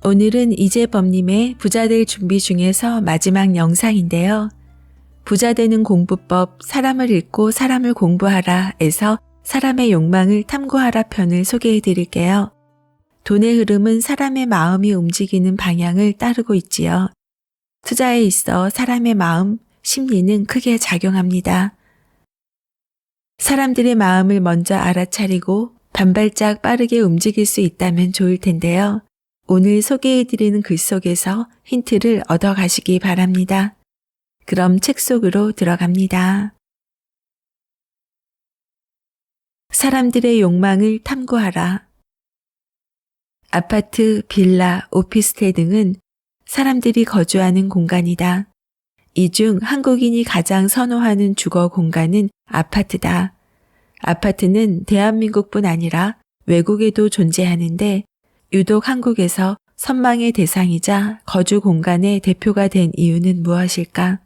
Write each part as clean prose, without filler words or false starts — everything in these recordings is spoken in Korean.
오늘은 이재범님의 부자 될 준비 중에서 마지막 영상인데요. 부자 되는 공부법 사람을 읽고 사람을 공부하라에서 사람의 욕망을 탐구하라 편을 소개해 드릴게요. 돈의 흐름은 사람의 마음이 움직이는 방향을 따르고 있지요. 투자에 있어 사람의 마음, 심리는 크게 작용합니다. 사람들의 마음을 먼저 알아차리고 반발짝 빠르게 움직일 수 있다면 좋을 텐데요. 오늘 소개해드리는 글 속에서 힌트를 얻어가시기 바랍니다. 그럼 책 속으로 들어갑니다. 사람들의 욕망을 탐구하라. 아파트, 빌라, 오피스텔 등은 사람들이 거주하는 공간이다. 이 중 한국인이 가장 선호하는 주거 공간은 아파트다. 아파트는 대한민국뿐 아니라 외국에도 존재하는데 유독 한국에서 선망의 대상이자 거주 공간의 대표가 된 이유는 무엇일까?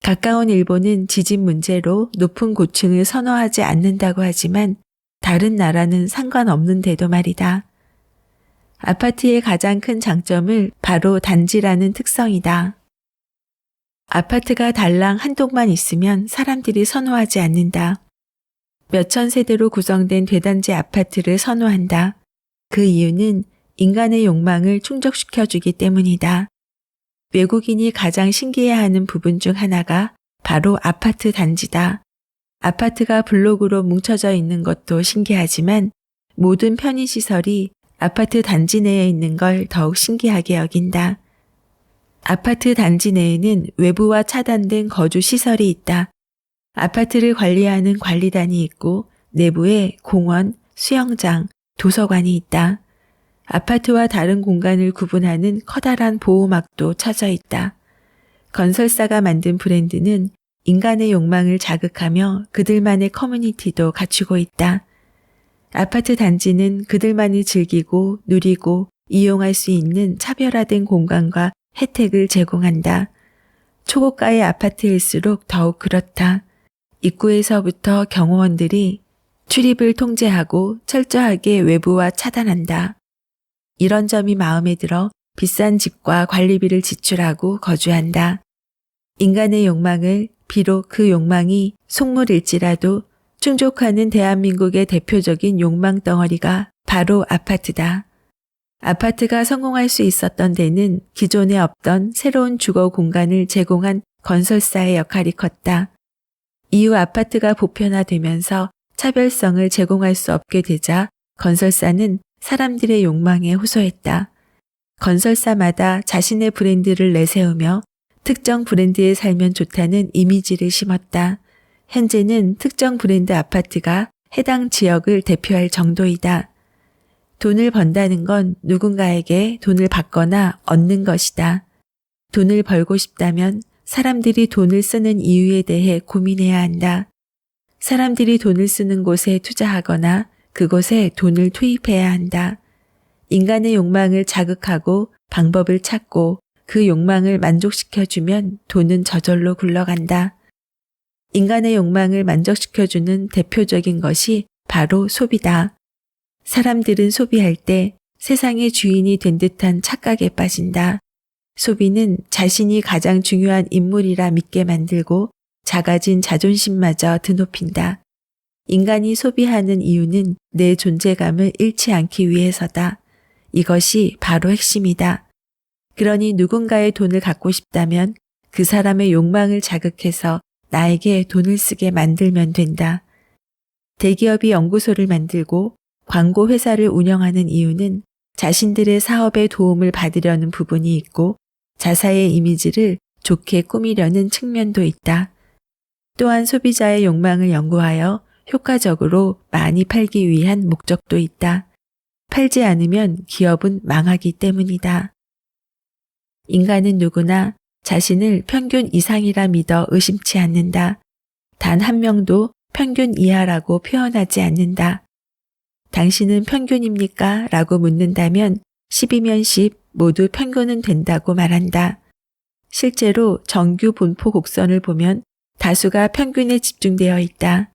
가까운 일본은 지진 문제로 높은 고층을 선호하지 않는다고 하지만 다른 나라는 상관없는데도 말이다. 아파트의 가장 큰 장점을 바로 단지라는 특성이다. 아파트가 달랑 한 동만 있으면 사람들이 선호하지 않는다. 몇천 세대로 구성된 대단지 아파트를 선호한다. 그 이유는 인간의 욕망을 충족시켜주기 때문이다. 외국인이 가장 신기해하는 부분 중 하나가 바로 아파트 단지다. 아파트가 블록으로 뭉쳐져 있는 것도 신기하지만 모든 편의시설이 아파트 단지 내에 있는 걸 더욱 신기하게 여긴다. 아파트 단지 내에는 외부와 차단된 거주시설이 있다. 아파트를 관리하는 관리단이 있고 내부에 공원, 수영장, 도서관이 있다. 아파트와 다른 공간을 구분하는 커다란 보호막도 쳐져 있다. 건설사가 만든 브랜드는 인간의 욕망을 자극하며 그들만의 커뮤니티도 갖추고 있다. 아파트 단지는 그들만이 즐기고 누리고 이용할 수 있는 차별화된 공간과 혜택을 제공한다. 초고가의 아파트일수록 더욱 그렇다. 입구에서부터 경호원들이 출입을 통제하고 철저하게 외부와 차단한다. 이런 점이 마음에 들어 비싼 집과 관리비를 지출하고 거주한다. 인간의 욕망을 비록 그 욕망이 속물일지라도 충족하는 대한민국의 대표적인 욕망 덩어리가 바로 아파트다. 아파트가 성공할 수 있었던 데는 기존에 없던 새로운 주거 공간을 제공한 건설사의 역할이 컸다. 이후 아파트가 보편화되면서 차별성을 제공할 수 없게 되자 건설사는 사람들의 욕망에 호소했다. 건설사마다 자신의 브랜드를 내세우며 특정 브랜드에 살면 좋다는 이미지를 심었다. 현재는 특정 브랜드 아파트가 해당 지역을 대표할 정도이다. 돈을 번다는 건 누군가에게 돈을 받거나 얻는 것이다. 돈을 벌고 싶다면 사람들이 돈을 쓰는 이유에 대해 고민해야 한다. 사람들이 돈을 쓰는 곳에 투자하거나 그곳에 돈을 투입해야 한다. 인간의 욕망을 자극하고 방법을 찾고 그 욕망을 만족시켜주면 돈은 저절로 굴러간다. 인간의 욕망을 만족시켜주는 대표적인 것이 바로 소비다. 사람들은 소비할 때 세상의 주인이 된 듯한 착각에 빠진다. 소비는 자신이 가장 중요한 인물이라 믿게 만들고 작아진 자존심마저 드높인다. 인간이 소비하는 이유는 내 존재감을 잃지 않기 위해서다. 이것이 바로 핵심이다. 그러니 누군가의 돈을 갖고 싶다면 그 사람의 욕망을 자극해서 나에게 돈을 쓰게 만들면 된다. 대기업이 연구소를 만들고 광고 회사를 운영하는 이유는 자신들의 사업에 도움을 받으려는 부분이 있고 자사의 이미지를 좋게 꾸미려는 측면도 있다. 또한 소비자의 욕망을 연구하여 효과적으로 많이 팔기 위한 목적도 있다. 팔지 않으면 기업은 망하기 때문이다. 인간은 누구나 자신을 평균 이상이라 믿어 의심치 않는다. 단 한 명도 평균 이하라고 표현하지 않는다. 당신은 평균입니까? 라고 묻는다면 10이면 10 모두 평균은 된다고 말한다. 실제로 정규 분포 곡선을 보면 다수가 평균에 집중되어 있다.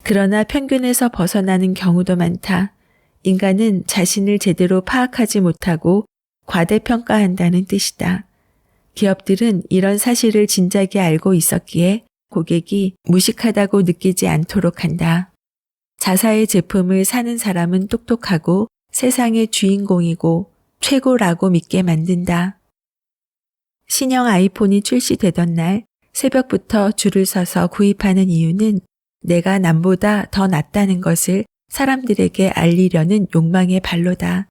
그러나 평균에서 벗어나는 경우도 많다. 인간은 자신을 제대로 파악하지 못하고 과대평가한다는 뜻이다. 기업들은 이런 사실을 진작에 알고 있었기에 고객이 무식하다고 느끼지 않도록 한다. 자사의 제품을 사는 사람은 똑똑하고 세상의 주인공이고 최고라고 믿게 만든다. 신형 아이폰이 출시되던 날 새벽부터 줄을 서서 구입하는 이유는 내가 남보다 더 낫다는 것을 사람들에게 알리려는 욕망의 발로다.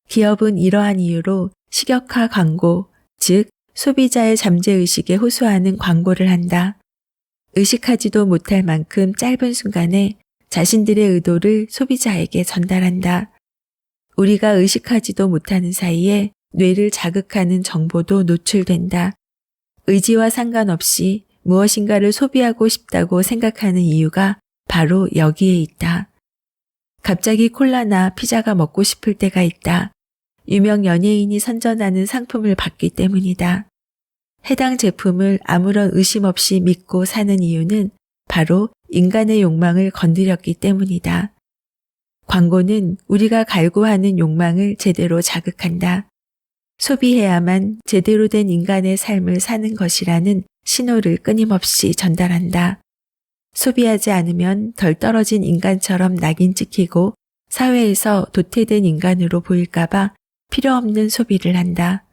기업은 이러한 이유로 식역화 광고, 즉 소비자의 잠재의식에 호소하는 광고를 한다. 의식하지도 못할 만큼 짧은 순간에 자신들의 의도를 소비자에게 전달한다. 우리가 의식하지도 못하는 사이에 뇌를 자극하는 정보도 노출된다. 의지와 상관없이 무엇인가를 소비하고 싶다고 생각하는 이유가 바로 여기에 있다. 갑자기 콜라나 피자가 먹고 싶을 때가 있다. 유명 연예인이 선전하는 상품을 받기 때문이다. 해당 제품을 아무런 의심 없이 믿고 사는 이유는 바로 인간의 욕망을 건드렸기 때문이다. 광고는 우리가 갈구하는 욕망을 제대로 자극한다. 소비해야만 제대로 된 인간의 삶을 사는 것이라는 신호를 끊임없이 전달한다. 소비하지 않으면 덜 떨어진 인간처럼 낙인 찍히고 사회에서 도태된 인간으로 보일까봐 필요없는 소비를 한다.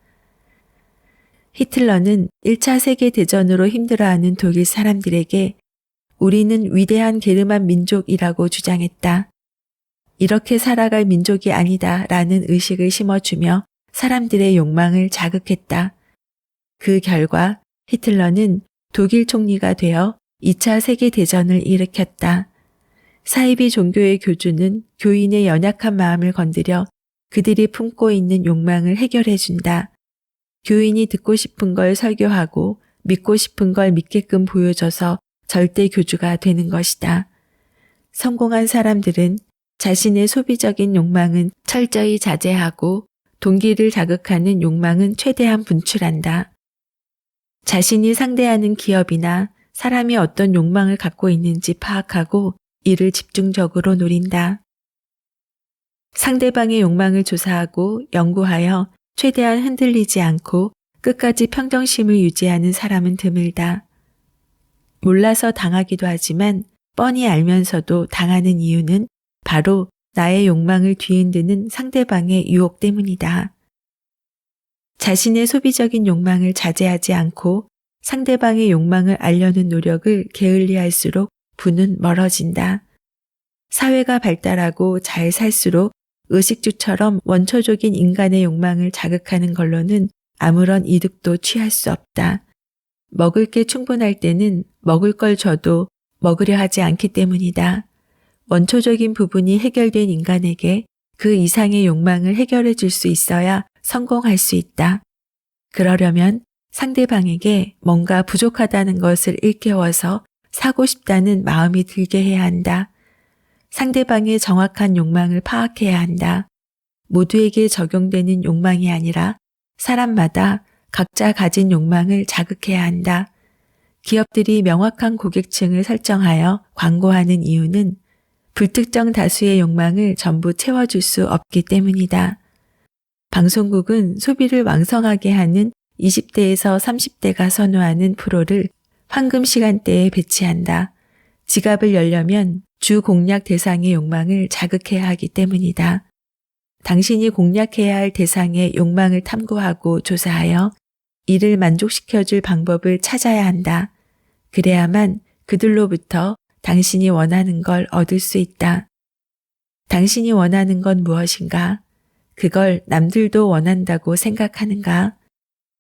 히틀러는 1차 세계대전으로 힘들어하는 독일 사람들에게 우리는 위대한 게르만 민족이라고 주장했다. 이렇게 살아갈 민족이 아니다 라는 의식을 심어주며 사람들의 욕망을 자극했다. 그 결과 히틀러는 독일 총리가 되어 2차 세계대전을 일으켰다. 사이비 종교의 교주는 교인의 연약한 마음을 건드려 그들이 품고 있는 욕망을 해결해준다. 교인이 듣고 싶은 걸 설교하고 믿고 싶은 걸 믿게끔 보여줘서 절대 교주가 되는 것이다. 성공한 사람들은 자신의 소비적인 욕망은 철저히 자제하고 동기를 자극하는 욕망은 최대한 분출한다. 자신이 상대하는 기업이나 사람이 어떤 욕망을 갖고 있는지 파악하고 이를 집중적으로 노린다. 상대방의 욕망을 조사하고 연구하여 최대한 흔들리지 않고 끝까지 평정심을 유지하는 사람은 드물다. 몰라서 당하기도 하지만 뻔히 알면서도 당하는 이유는 바로 나의 욕망을 뒤흔드는 상대방의 유혹 때문이다. 자신의 소비적인 욕망을 자제하지 않고 상대방의 욕망을 알려는 노력을 게을리할수록 부는 멀어진다. 사회가 발달하고 잘 살수록 의식주처럼 원초적인 인간의 욕망을 자극하는 걸로는 아무런 이득도 취할 수 없다. 먹을 게 충분할 때는 먹을 걸 줘도 먹으려 하지 않기 때문이다. 원초적인 부분이 해결된 인간에게 그 이상의 욕망을 해결해 줄 수 있어야 성공할 수 있다. 그러려면 상대방에게 뭔가 부족하다는 것을 일깨워서 사고 싶다는 마음이 들게 해야 한다. 상대방의 정확한 욕망을 파악해야 한다. 모두에게 적용되는 욕망이 아니라 사람마다 각자 가진 욕망을 자극해야 한다. 기업들이 명확한 고객층을 설정하여 광고하는 이유는 불특정 다수의 욕망을 전부 채워줄 수 없기 때문이다. 방송국은 소비를 왕성하게 하는 20대에서 30대가 선호하는 프로를 황금 시간대에 배치한다. 지갑을 열려면 주 공략 대상의 욕망을 자극해야 하기 때문이다. 당신이 공략해야 할 대상의 욕망을 탐구하고 조사하여 이를 만족시켜줄 방법을 찾아야 한다. 그래야만 그들로부터 당신이 원하는 걸 얻을 수 있다. 당신이 원하는 건 무엇인가? 그걸 남들도 원한다고 생각하는가?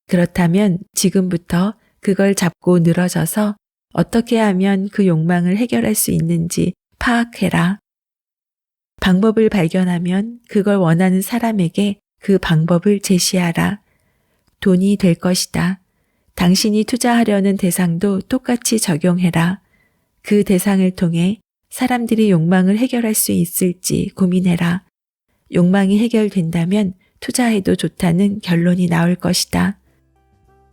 그렇다면 지금부터 그걸 잡고 늘어져서 어떻게 하면 그 욕망을 해결할 수 있는지 파악해라. 방법을 발견하면 그걸 원하는 사람에게 그 방법을 제시하라. 돈이 될 것이다. 당신이 투자하려는 대상도 똑같이 적용해라. 그 대상을 통해 사람들이 욕망을 해결할 수 있을지 고민해라. 욕망이 해결된다면 투자해도 좋다는 결론이 나올 것이다.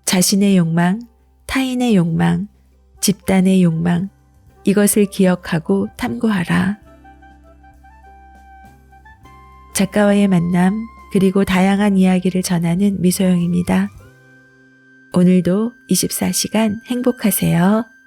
자신의 욕망, 타인의 욕망, 집단의 욕망, 이것을 기억하고 탐구하라. 작가와의 만남 그리고 다양한 이야기를 전하는 미소영입니다. 오늘도 24시간 행복하세요.